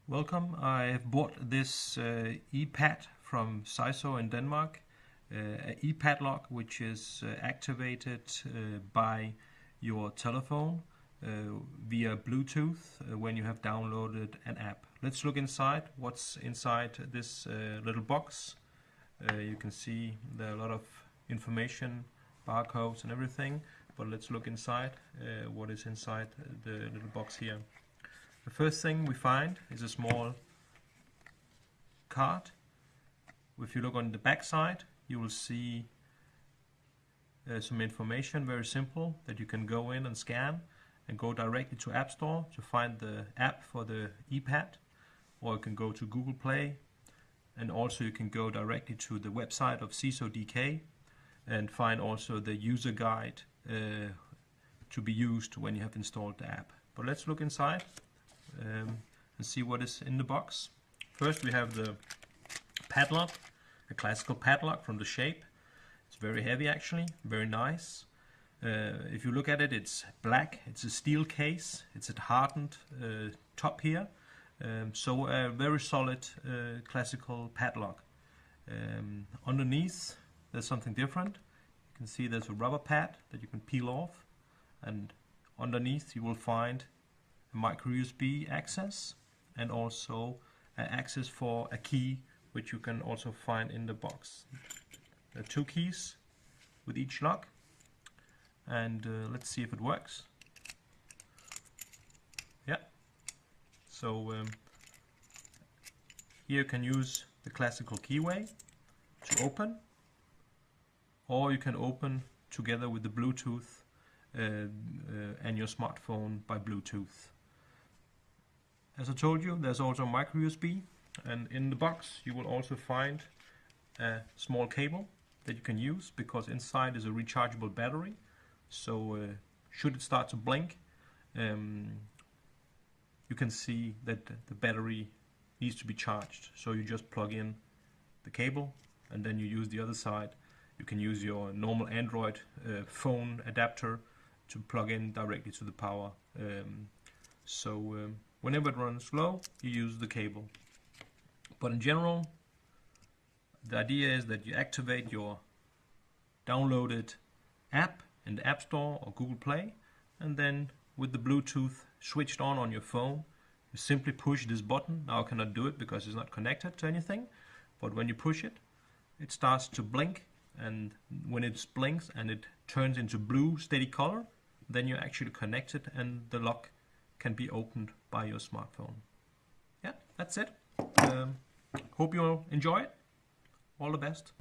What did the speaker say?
Welcome. I have bought this e-pad from SISO in Denmark, an e-padlock which is activated by your telephone via Bluetooth when you have downloaded an app. Let's look inside. What's inside this little box? You can see there are a lot of information, barcodes and everything, but let's look inside what is inside the little box here. The first thing we find is a small card. If you look on the back side, you will see some information, very simple, that you can go in and scan and go directly to App Store to find the app for the e-pad, or you can go to Google Play, and also you can go directly to the website of SISO DK and find also the user guide to be used when you have installed the app. But let's look inside and see what is in the box. First we have the padlock, a classical padlock from the shape. It's very heavy actually, very nice. If you look at it, it's black, it's a steel case, it's a hardened top here, so a very solid classical padlock. Underneath there's something different. You can see there's a rubber pad that you can peel off, and underneath you will find micro USB access and also access for a key, which you can also find in the box. There are two keys with each lock, and let's see if it works. Yeah, so here you can use the classical keyway to open, or you can open together with the Bluetooth and your smartphone by Bluetooth. As I told you, there's also micro USB, and in the box you will also find a small cable that you can use, because inside is a rechargeable battery. So should it start to blink, you can see that the battery needs to be charged. So you just plug in the cable and then you use the other side. You can use your normal Android phone adapter to plug in directly to the power. Whenever it runs low, you use the cable. But in general, the idea is that you activate your downloaded app in the App Store or Google Play, and then with the Bluetooth switched on your phone, you simply push this button. Now I cannot do it because it's not connected to anything, but when you push it, it starts to blink, and when it blinks and it turns into blue steady color, then you're actually connected and the lock can be opened by your smartphone. Yeah, that's it. Hope you enjoy it. All the best.